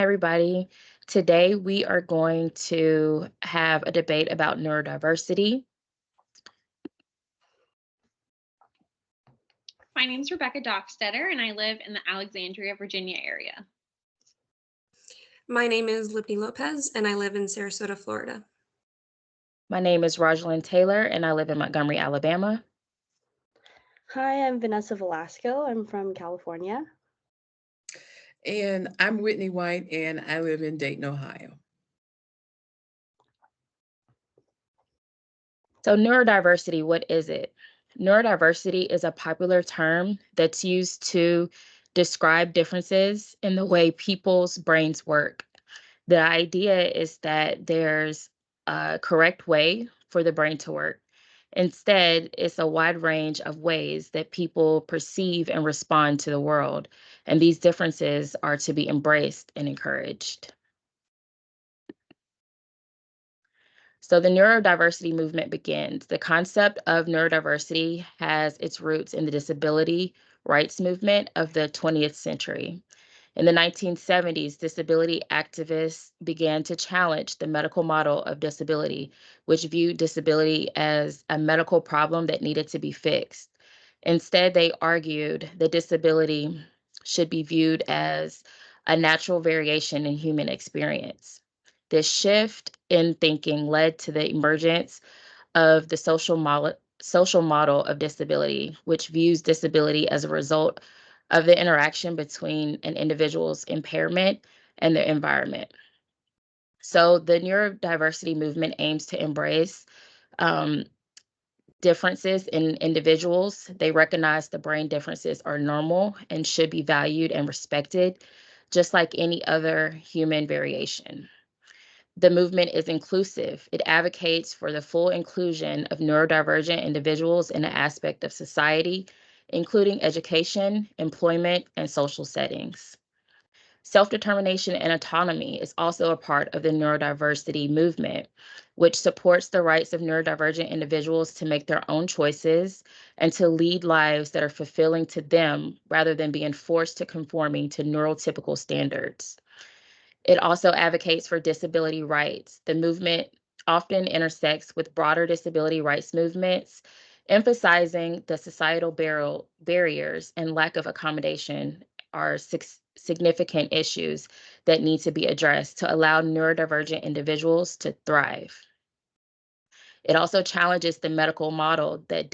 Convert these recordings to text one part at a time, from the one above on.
everybody. Today we are going to have a debate about neurodiversity. My name is Rebecca Docksteader, and I live in the Alexandria, Virginia area. My name is Libny Lopez, and I live in Sarasota, Florida. My name is Roge Taylor, and I live in Montgomery, Alabama. Hi, I'm Vanessa Velasco. I'm from California. And I'm Whitney White, and I live in Dayton, Ohio. So neurodiversity, what is it? Neurodiversity is a popular term that's used to describe differences in the way people's brains work. The idea is that there's a correct way for the brain to work. Instead, it's a wide range of ways that people perceive and respond to the world, and these differences are to be embraced and encouraged. So the neurodiversity movement begins. The concept of neurodiversity has its roots in the disability rights movement of the 20th century. In the 1970s, disability activists began to challenge the medical model of disability, which viewed disability as a medical problem that needed to be fixed. Instead, they argued that disability should be viewed as a natural variation in human experience. This shift in thinking led to the emergence of the social model of disability, which views disability as a result of the interaction between an individual's impairment and their environment. So the neurodiversity movement aims to embrace differences in individuals. They recognize the brain differences are normal and should be valued and respected, just like any other human variation. The movement is inclusive. It advocates for the full inclusion of neurodivergent individuals in an aspect of society, including education, employment, and social settings. Self-determination and autonomy is also a part of the neurodiversity movement, which supports the rights of neurodivergent individuals to make their own choices and to lead lives that are fulfilling to them rather than being forced to conforming to neurotypical standards. It also advocates for disability rights. The movement often intersects with broader disability rights movements, emphasizing the societal barriers and lack of accommodation are significant issues that need to be addressed to allow neurodivergent individuals to thrive. It also challenges the medical model that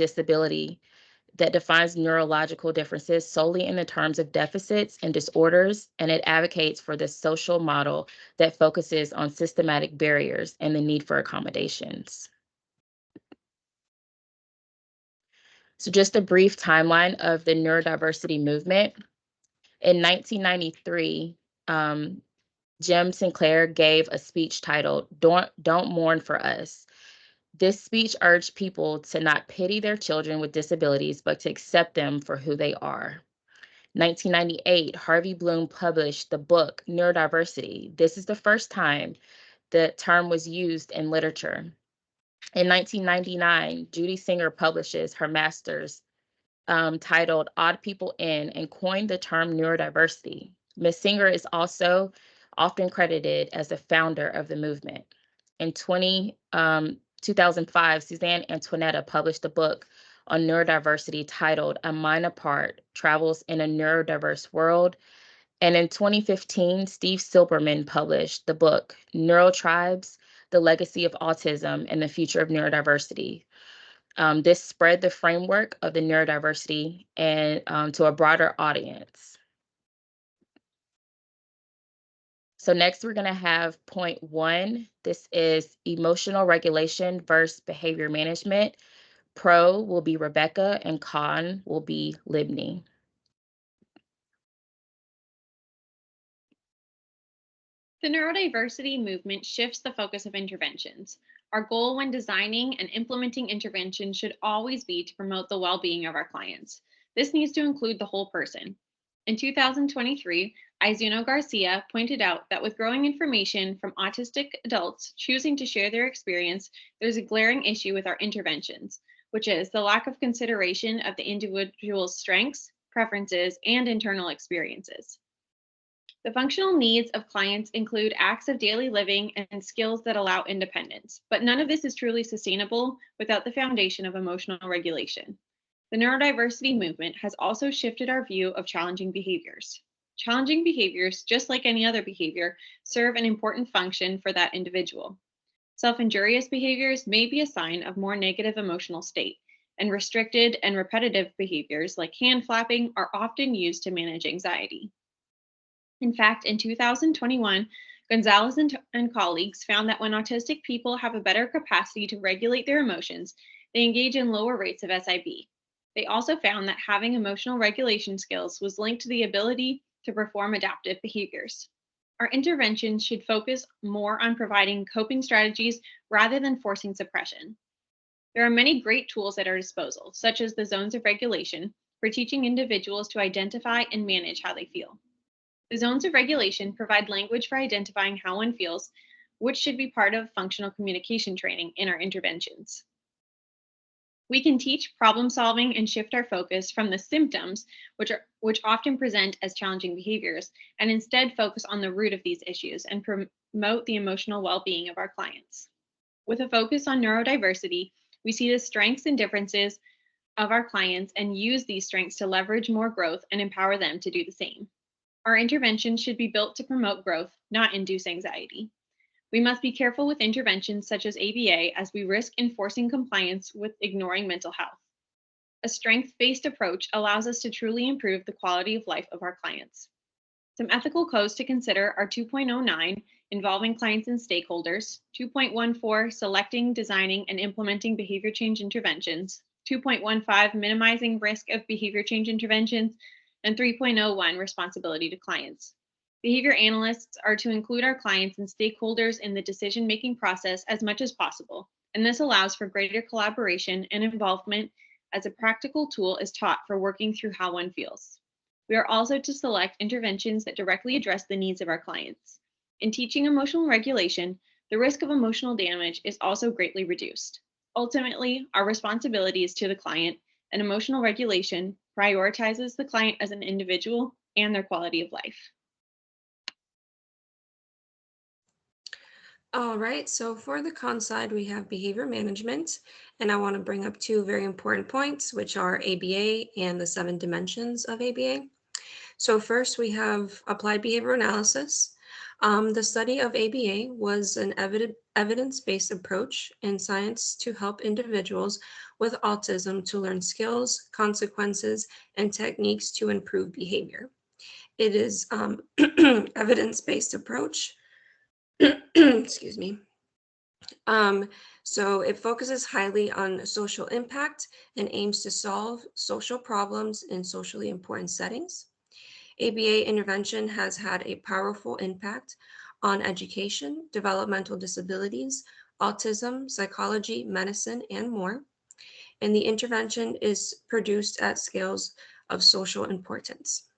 defines neurological differences solely in the terms of deficits and disorders, and it advocates for the social model that focuses on systematic barriers and the need for accommodations. So just a brief timeline of the neurodiversity movement. In 1993, Jim Sinclair gave a speech titled, Don't Mourn for Us. This speech urged people to not pity their children with disabilities, but to accept them for who they are. 1998, Harvey Bloom published the book Neurodiversity. This is the first time the term was used in literature. In 1999, Judy Singer publishes her master's titled Odd People In and coined the term neurodiversity. Ms. Singer is also often credited as the founder of the movement. In 2005, Suzanne Antoinetta published a book on neurodiversity titled A Mind Apart, Travels in a Neurodiverse World. And in 2015, Steve Silberman published the book Neurotribes, The Legacy of Autism and the Future of Neurodiversity. This spread the framework of the neurodiversity and to a broader audience. So next we're gonna have point 1. This is emotional regulation versus behavior management. Pro will be Rebecca and con will be Libny. The neurodiversity movement shifts the focus of interventions. Our goal when designing and implementing interventions should always be to promote the well-being of our clients. This needs to include the whole person. In 2023, Izuno Garcia pointed out that with growing information from autistic adults choosing to share their experience, there's a glaring issue with our interventions, which is the lack of consideration of the individual's strengths, preferences, and internal experiences. The functional needs of clients include acts of daily living and skills that allow independence, but none of this is truly sustainable without the foundation of emotional regulation. The neurodiversity movement has also shifted our view of challenging behaviors. Challenging behaviors, just like any other behavior, serve an important function for that individual. Self-injurious behaviors may be a sign of more negative emotional state, and restricted and repetitive behaviors like hand flapping are often used to manage anxiety. In fact, in 2021, Gonzalez and colleagues found that when autistic people have a better capacity to regulate their emotions, they engage in lower rates of SIB. They also found that having emotional regulation skills was linked to the ability to perform adaptive behaviors. Our interventions should focus more on providing coping strategies rather than forcing suppression. There are many great tools at our disposal, such as the zones of regulation, for teaching individuals to identify and manage how they feel. The zones of regulation provide language for identifying how one feels, which should be part of functional communication training in our interventions. We can teach problem solving and shift our focus from the symptoms, which often present as challenging behaviors, and instead focus on the root of these issues and promote the emotional well-being of our clients. With a focus on neurodiversity, we see the strengths and differences of our clients and use these strengths to leverage more growth and empower them to do the same. Our interventions should be built to promote growth, not induce anxiety. We must be careful with interventions such as ABA as we risk enforcing compliance with ignoring mental health. A strength-based approach allows us to truly improve the quality of life of our clients. Some ethical codes to consider are 2.09, involving clients and stakeholders, 2.14, selecting, designing, and implementing behavior change interventions, 2.15, minimizing risk of behavior change interventions, and 3.01, responsibility to clients. Behavior analysts are to include our clients and stakeholders in the decision-making process as much as possible, and this allows for greater collaboration and involvement as a practical tool is taught for working through how one feels. We are also to select interventions that directly address the needs of our clients. In teaching emotional regulation, the risk of emotional damage is also greatly reduced. Ultimately, our responsibility is to the client, and emotional regulation prioritizes the client as an individual and their quality of life. All right, so for the con side, we have behavior management, and I want to bring up two very important points, which are ABA and the 7 dimensions of ABA. So first, we have applied behavior analysis. The study of ABA was an evidence-based approach in science to help individuals with autism to learn skills, consequences, and techniques to improve behavior. It is evidence-based approach. Excuse me. So it focuses highly on social impact and aims to solve social problems in socially important settings. ABA intervention has had a powerful impact on education, developmental disabilities, autism, psychology, medicine, and more. And the intervention is produced at scales of social importance.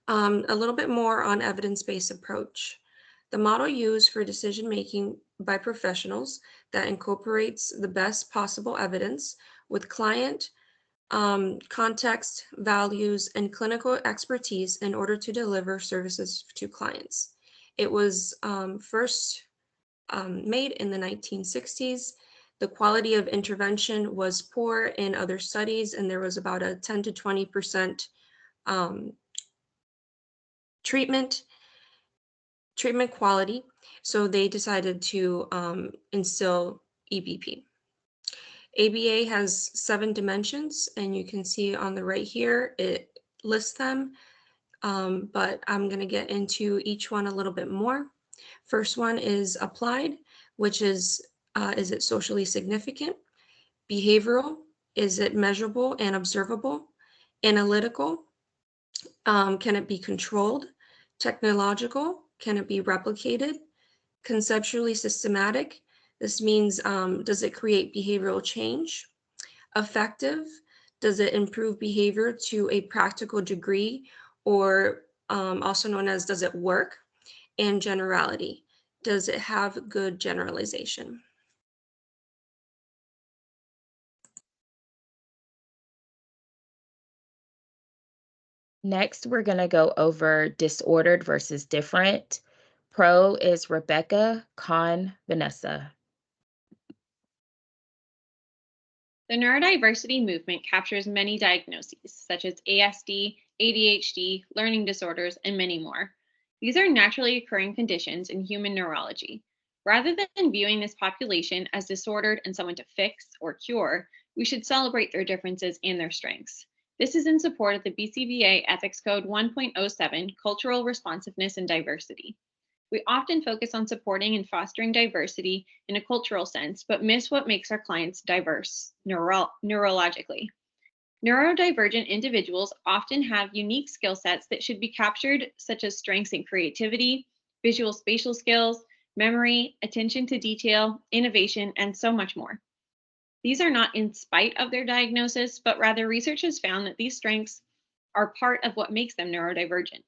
A little bit more on evidence-based approach. The model used for decision-making by professionals that incorporates the best possible evidence with client context, values, and clinical expertise in order to deliver services to clients. It was first made in the 1960s. The quality of intervention was poor in other studies, and there was about a 10 to 20% treatment quality. So they decided to instill EBP. ABA has 7 dimensions, and you can see on the right here, it lists them, but I'm going to get into each one a little bit more. First one is applied, which is it socially significant? Behavioral, is it measurable and observable? Analytical, can it be controlled? Technological, can it be replicated? Conceptually systematic, this means does it create behavioral change? Effective, does it improve behavior to a practical degree, or also known as does it work? And generality, does it have good generalization? Next, we're going to go over disordered versus different. Pro is Rebecca, con Vanessa. The neurodiversity movement captures many diagnoses, such as ASD, ADHD, learning disorders, and many more. These are naturally occurring conditions in human neurology. Rather than viewing this population as disordered and someone to fix or cure, we should celebrate their differences and their strengths. This is in support of the BCBA Ethics Code 1.07, Cultural Responsiveness and Diversity. We often focus on supporting and fostering diversity in a cultural sense, but miss what makes our clients diverse neurologically. Neurodivergent individuals often have unique skill sets that should be captured, such as strengths in creativity, visual spatial skills, memory, attention to detail, innovation, and so much more. These are not in spite of their diagnosis, but rather research has found that these strengths are part of what makes them neurodivergent.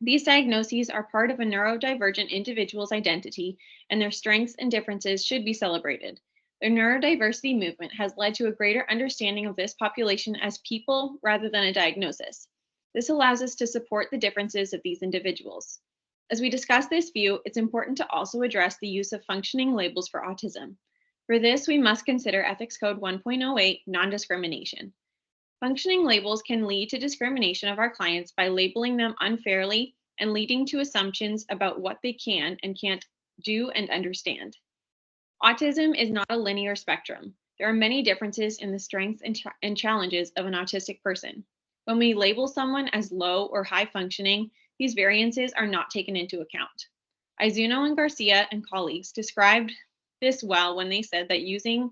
These diagnoses are part of a neurodivergent individual's identity, and their strengths and differences should be celebrated. The neurodiversity movement has led to a greater understanding of this population as people rather than a diagnosis. This allows us to support the differences of these individuals. As we discuss this view, it's important to also address the use of functioning labels for autism. For this, we must consider Ethics Code 1.08, non-discrimination. Functioning labels can lead to discrimination of our clients by labeling them unfairly and leading to assumptions about what they can and can't do and understand. Autism is not a linear spectrum. There are many differences in the strengths and challenges of an autistic person. When we label someone as low or high functioning, these variances are not taken into account. Izuno and Garcia and colleagues described this well when they said that using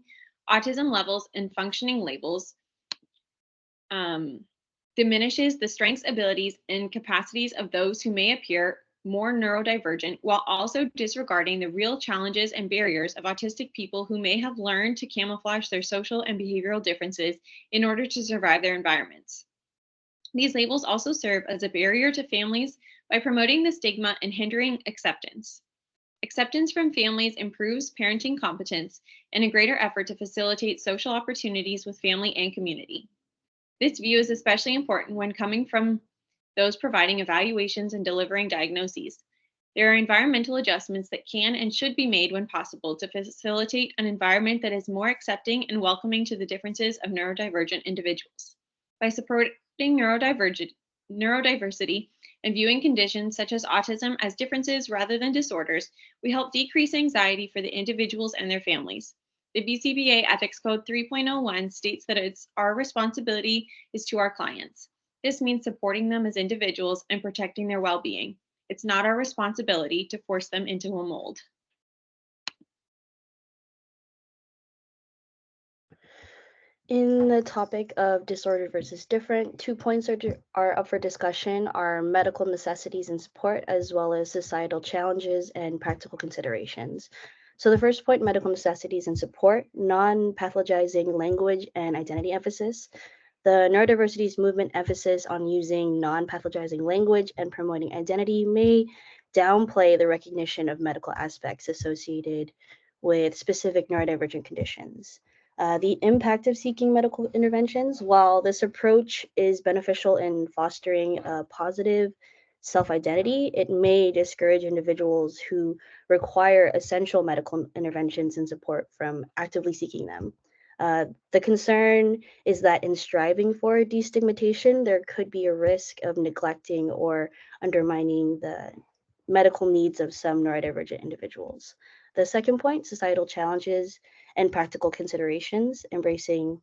autism levels and functioning labels diminishes the strengths, abilities, and capacities of those who may appear more neurodivergent, while also disregarding the real challenges and barriers of autistic people who may have learned to camouflage their social and behavioral differences in order to survive their environments. These labels also serve as a barrier to families by promoting the stigma and hindering acceptance. Acceptance from families improves parenting competence and a greater effort to facilitate social opportunities with family and community. This view is especially important when coming from those providing evaluations and delivering diagnoses. There are environmental adjustments that can and should be made when possible to facilitate an environment that is more accepting and welcoming to the differences of neurodivergent individuals. By supporting neurodiversity and viewing conditions such as autism as differences rather than disorders, we help decrease anxiety for the individuals and their families. The BCBA Ethics Code 3.01 states that it's our responsibility is to our clients. This means supporting them as individuals and protecting their well-being. It's not our responsibility to force them into a mold. In the topic of disordered versus different, 2 points are up for discussion are medical necessities and support, as well as societal challenges and practical considerations. So the first point, medical necessities and support, non-pathologizing language and identity emphasis. The neurodiversity's movement emphasis on using non-pathologizing language and promoting identity may downplay the recognition of medical aspects associated with specific neurodivergent conditions. The impact of seeking medical interventions, while this approach is beneficial in fostering a positive self-identity, it may discourage individuals who require essential medical interventions and support from actively seeking them. The concern is that in striving for destigmatization, there could be a risk of neglecting or undermining the medical needs of some neurodivergent individuals. The second point, societal challenges and practical considerations, embracing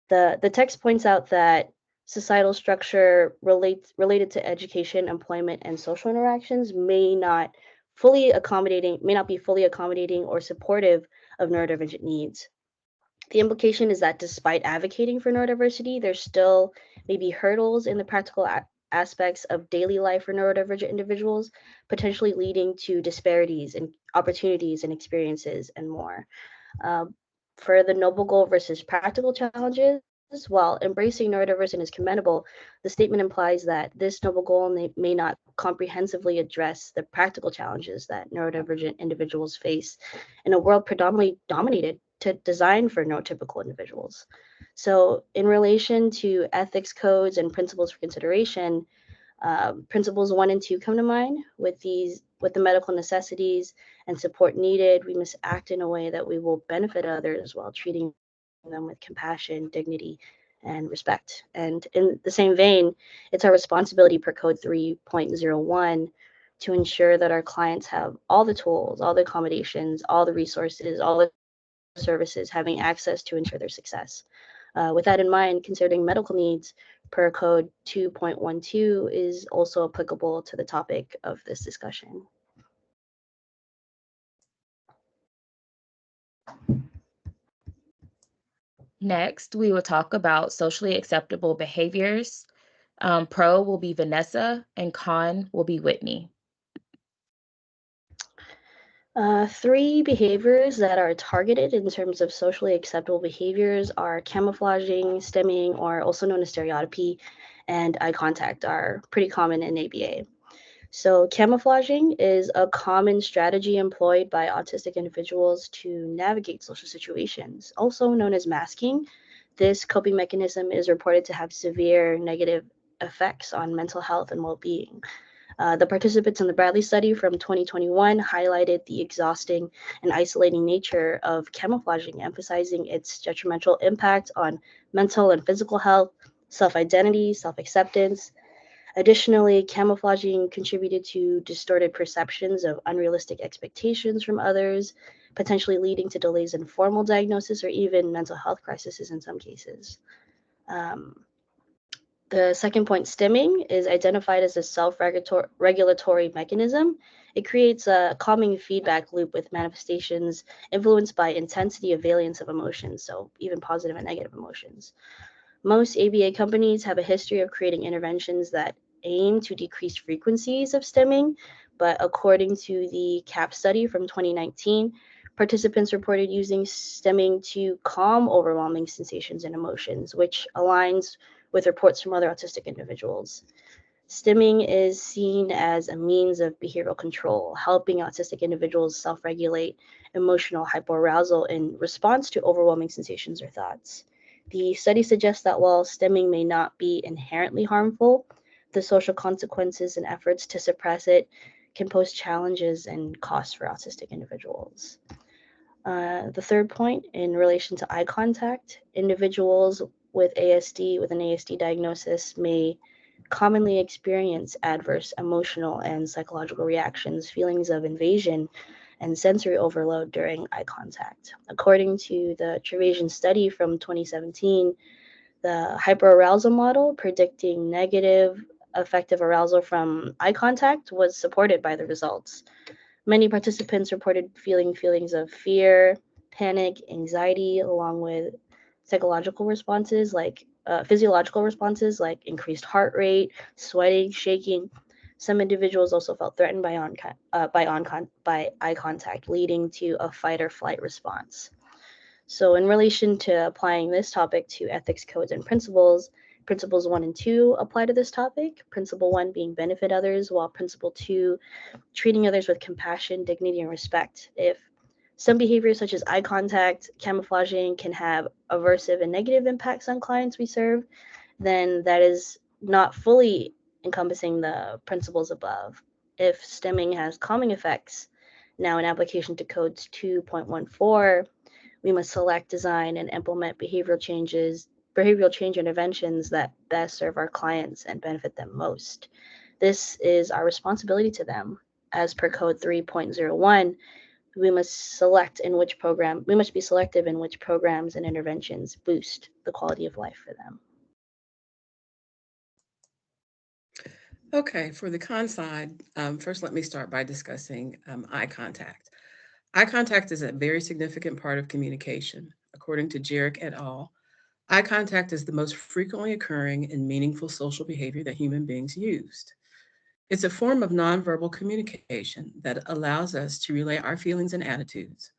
the text points out that societal structure related to education, employment, and social interactions may not be fully accommodating or supportive of neurodivergent needs. The implication is that despite advocating for neurodiversity, there's still maybe hurdles in the practical aspects of daily life for neurodivergent individuals, potentially leading to disparities in opportunities and experiences and more. For the noble goal versus practical challenges, while embracing neurodiversity is commendable, the statement implies that this noble goal may not comprehensively address the practical challenges that neurodivergent individuals face in a world predominantly dominated design for neurotypical individuals. So, in relation to ethics codes and principles for consideration, principles 1 and 2 come to mind. With the medical necessities and support needed, we must act in a way that we will benefit others while treating them with compassion, dignity, and respect. And in the same vein, it's our responsibility per Code 3.01 to ensure that our clients have all the tools, all the accommodations, all the resources, all the services having access to ensure their success. With that in mind, considering medical needs per Code 2.12 is also applicable to the topic of this discussion. Next, we will talk about socially acceptable behaviors. Pro will be Vanessa and con will be Whitney. 3 behaviors that are targeted in terms of socially acceptable behaviors are camouflaging, stimming, or also known as stereotypy, and eye contact are pretty common in ABA. So, camouflaging is a common strategy employed by autistic individuals to navigate social situations, also known as masking. This coping mechanism is reported to have severe negative effects on mental health and well being. The participants in the Bradley study from 2021 highlighted the exhausting and isolating nature of camouflaging, emphasizing its detrimental impact on mental and physical health, self identity, self acceptance. Additionally, camouflaging contributed to distorted perceptions of unrealistic expectations from others, potentially leading to delays in formal diagnosis or even mental health crises in some cases. The second point, stimming, is identified as a self-regulatory mechanism. It creates a calming feedback loop with manifestations influenced by intensity of variance of emotions, so even positive and negative emotions. Most ABA companies have a history of creating interventions that aim to decrease frequencies of stimming, but according to the CAP study from 2019, participants reported using stimming to calm overwhelming sensations and emotions, which aligns with reports from other autistic individuals. Stimming is seen as a means of behavioral control, helping autistic individuals self regulate emotional hypoarousal in response to overwhelming sensations or thoughts. The study suggests that while stimming may not be inherently harmful, the social consequences and efforts to suppress it can pose challenges and costs for autistic individuals. The third point, in relation to eye contact, individuals with an ASD diagnosis may commonly experience adverse emotional and psychological reactions, feelings of invasion, and sensory overload during eye contact. According to the Travasian study from 2017, the hyperarousal model predicting negative affective arousal from eye contact was supported by the results. Many participants reported feeling feelings of fear, panic, anxiety, along with psychological responses like physiological responses like increased heart rate, sweating, shaking. Some individuals also felt threatened by eye contact, leading to a fight or flight response. So, in relation to applying this topic to ethics codes and principles, principles 1 and 2 apply to this topic. Principle 1 being benefit others, while principle 2 treating others with compassion, dignity, and respect. If some behaviors such as eye contact, camouflaging can have aversive and negative impacts on clients we serve, then that is not fully encompassing the principles above. If stimming has calming effects, now in application to codes 2.14, we must select, design, and implement behavioral change interventions that best serve our clients and benefit them most. This is our responsibility to them. As per code 3.01, we must be selective in which programs and interventions boost the quality of life for them. Okay, for the con side, first let me start by discussing eye contact. Eye contact is a very significant part of communication. According to Jarek et al., eye contact is the most frequently occurring and meaningful social behavior that human beings used. It's a form of nonverbal communication that allows us to relay our feelings and attitudes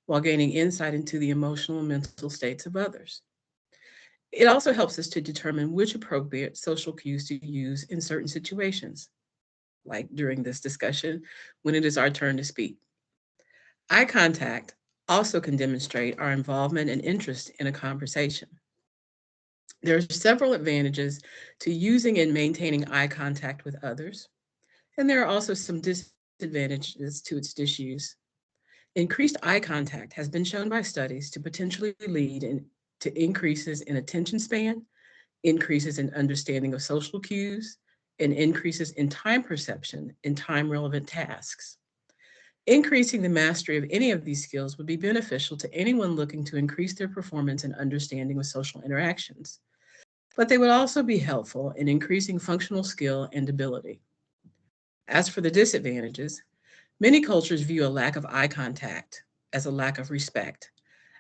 while gaining insight into the emotional and mental states of others. It also helps us to determine which appropriate social cues to use in certain situations, like during this discussion when it is our turn to speak. Eye contact also can demonstrate our involvement and interest in a conversation. There are several advantages to using and maintaining eye contact with others, and there are also some disadvantages to its disuse. Increased eye contact has been shown by studies to potentially lead to increases in attention span, increases in understanding of social cues, and increases in time perception in time relevant tasks. Increasing the mastery of any of these skills would be beneficial to anyone looking to increase their performance and understanding of social interactions, but they would also be helpful in increasing functional skill and ability. As for the disadvantages, many cultures view a lack of eye contact as a lack of respect,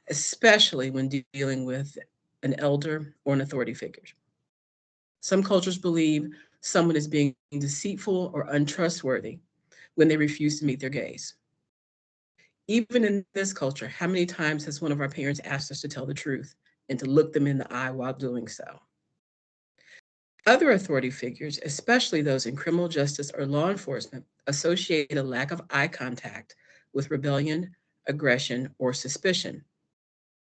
especially when dealing with an elder or an authority figure. Some cultures believe someone is being deceitful or untrustworthy when they refuse to meet their gaze. Even in this culture, how many times has one of our parents asked us to tell the truth and to look them in the eye while doing so? Other authority figures, especially those in criminal justice or law enforcement, associate a lack of eye contact with rebellion, aggression, or suspicion.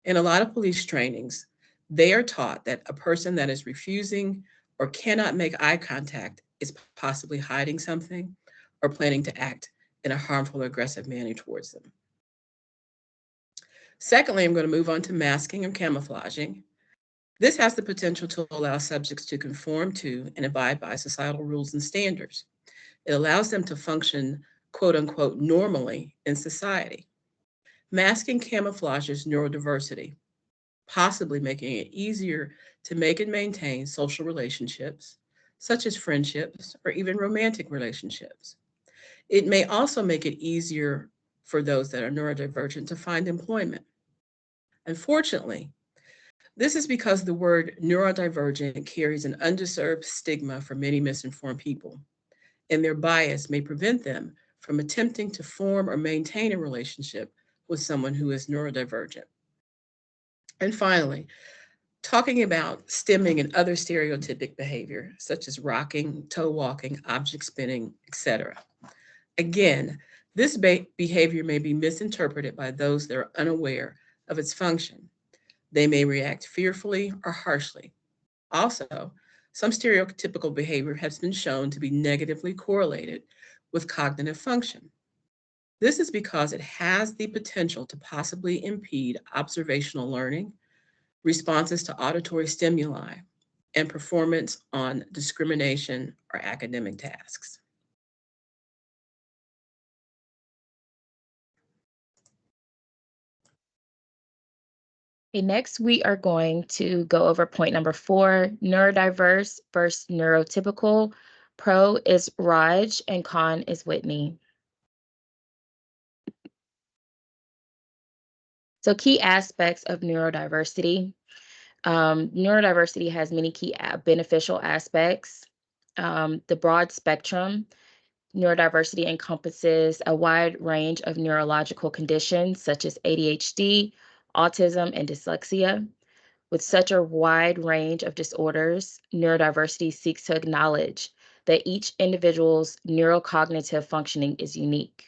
In a lot of police trainings, they are taught that a person that is refusing or cannot make eye contact is possibly hiding something or planning to act in a harmful or aggressive manner towards them. Secondly, I'm going to move on to masking and camouflaging. This has the potential to allow subjects to conform to and abide by societal rules and standards. It allows them to function, quote unquote, normally in society. Masking camouflages neurodiversity, possibly making it easier to make and maintain social relationships, such as friendships or even romantic relationships. It may also make it easier for those that are neurodivergent to find employment. Unfortunately, this is because the word neurodivergent carries an undeserved stigma for many misinformed people, and their bias may prevent them from attempting to form or maintain a relationship with someone who is neurodivergent. And finally, talking about stimming and other stereotypic behavior, such as rocking, toe walking, object spinning, etc. Again, this behavior may be misinterpreted by those that are unaware of its function. They may react fearfully or harshly. Also, some stereotypical behavior has been shown to be negatively correlated with cognitive function. This is because it has the potential to possibly impede observational learning, responses to auditory stimuli, and performance on discrimination or academic tasks. Okay, next, we are going to go over point number 4, neurodiverse versus neurotypical. Pro is Roge and con is Whitney. So key aspects of neurodiversity. Neurodiversity has many key beneficial aspects. The broad spectrum. Neurodiversity encompasses a wide range of neurological conditions such as ADHD, autism, and dyslexia. With such a wide range of disorders, neurodiversity seeks to acknowledge that each individual's neurocognitive functioning is unique.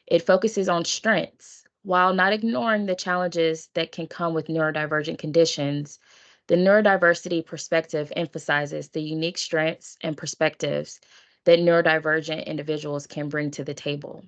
It focuses on strengths while not ignoring the challenges that can come with neurodivergent conditions. The neurodiversity perspective emphasizes the unique strengths and perspectives that neurodivergent individuals can bring to the table.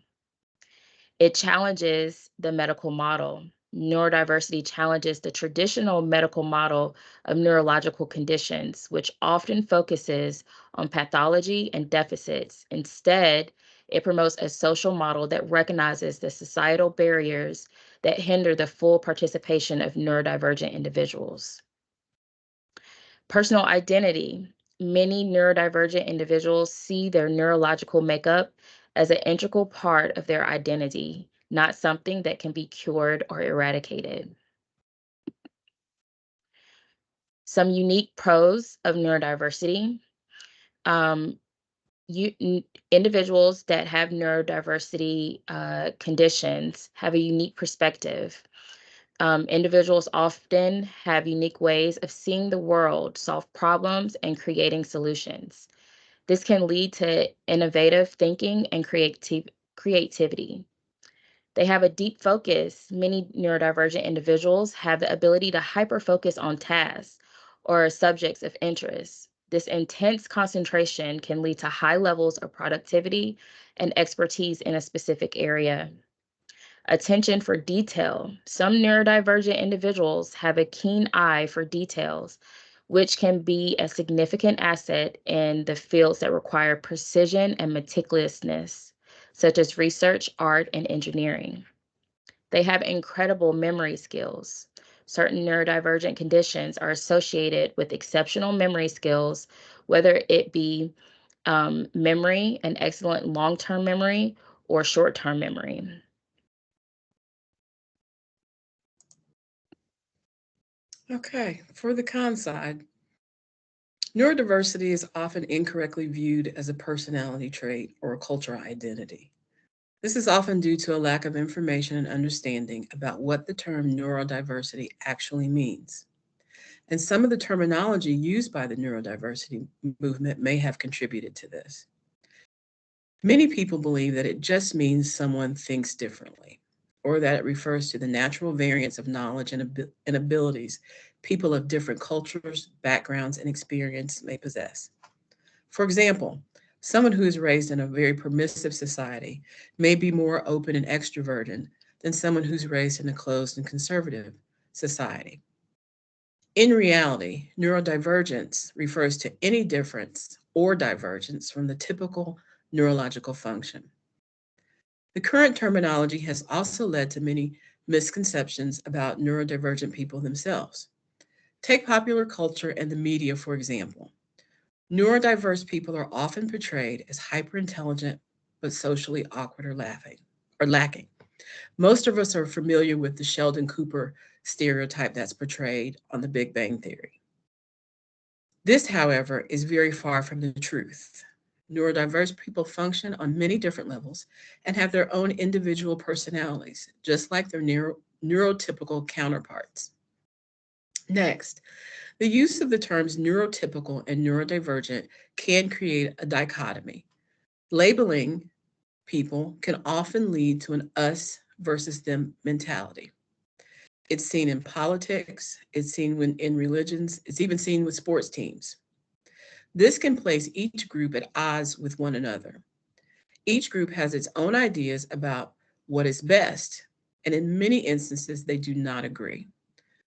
It challenges the medical model. Neurodiversity challenges the traditional medical model of neurological conditions, which often focuses on pathology and deficits. Instead, it promotes a social model that recognizes the societal barriers that hinder the full participation of neurodivergent individuals. Personal identity. Many neurodivergent individuals see their neurological makeup as an integral part of their identity, not something that can be cured or eradicated. Some unique pros of neurodiversity. Individuals that have neurodiversity conditions have a unique perspective. Individuals often have unique ways of seeing the world, solve problems, and creating solutions. This can lead to innovative thinking and creativity. They have a deep focus. Many neurodivergent individuals have the ability to hyper-focus on tasks or subjects of interest. This intense concentration can lead to high levels of productivity and expertise in a specific area. Attention for detail. Some neurodivergent individuals have a keen eye for details, which can be a significant asset in the fields that require precision and meticulousness, such as research, art, and engineering. They have incredible memory skills. Certain neurodivergent conditions are associated with exceptional memory skills, whether it be memory, an excellent long-term memory, or short-term memory. Okay, for the con side, neurodiversity is often incorrectly viewed as a personality trait or a cultural identity. This is often due to a lack of information and understanding about what the term neurodiversity actually means. And some of the terminology used by the neurodiversity movement may have contributed to this. Many people believe that it just means someone thinks differently, or that it refers to the natural variance of knowledge and abilities people of different cultures, backgrounds, and experience may possess. For example, someone who is raised in a very permissive society may be more open and extroverted than someone who's raised in a closed and conservative society. In reality, neurodivergence refers to any difference or divergence from the typical neurological function. The current terminology has also led to many misconceptions about neurodivergent people themselves. Take popular culture and the media, for example. Neurodiverse people are often portrayed as hyperintelligent but socially awkward or lacking. Most of us are familiar with the Sheldon Cooper stereotype that's portrayed on The Big Bang Theory. This, however, is very far from the truth. Neurodiverse people function on many different levels and have their own individual personalities, just like their neurotypical counterparts. Next, the use of the terms neurotypical and neurodivergent can create a dichotomy. Labeling people can often lead to an us versus them mentality. It's seen in politics, it's seen in religions, it's even seen with sports teams. This can place each group at odds with one another. Each group has its own ideas about what is best, and in many instances, they do not agree.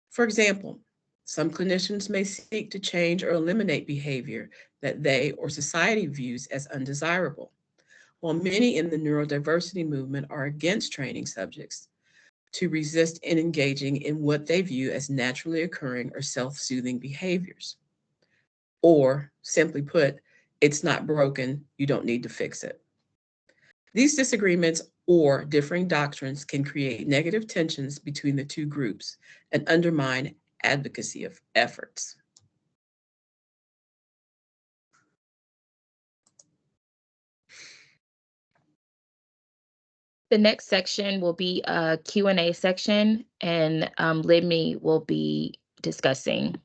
For example, some clinicians may seek to change or eliminate behavior that they or society views as undesirable, while many in the neurodiversity movement are against training subjects to resist in engaging in what they view as naturally occurring or self-soothing behaviors. Or, simply put, it's not broken, you don't need to fix it. These disagreements or differing doctrines can create negative tensions between the two groups and undermine advocacy of efforts. The next section will be a Q&A section, and Libny will be discussing.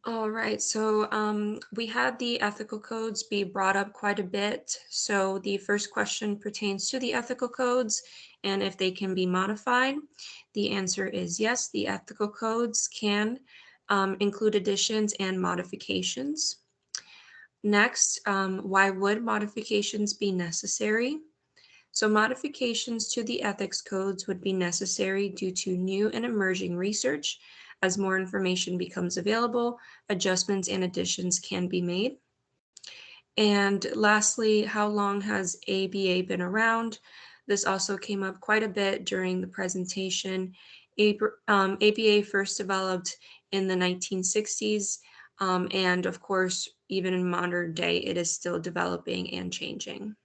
All right, so we had the ethical codes be brought up quite a bit. So the first question pertains to the ethical codes and if they can be modified. The answer is yes, the ethical codes can include additions and modifications. Next, why would modifications be necessary? So modifications to the ethics codes would be necessary due to new and emerging research. As more information becomes available, adjustments and additions can be made. And lastly, how long has ABA been around? This also came up quite a bit during the presentation. ABA first developed in the 1960s, and of course, even in modern day, it is still developing and changing.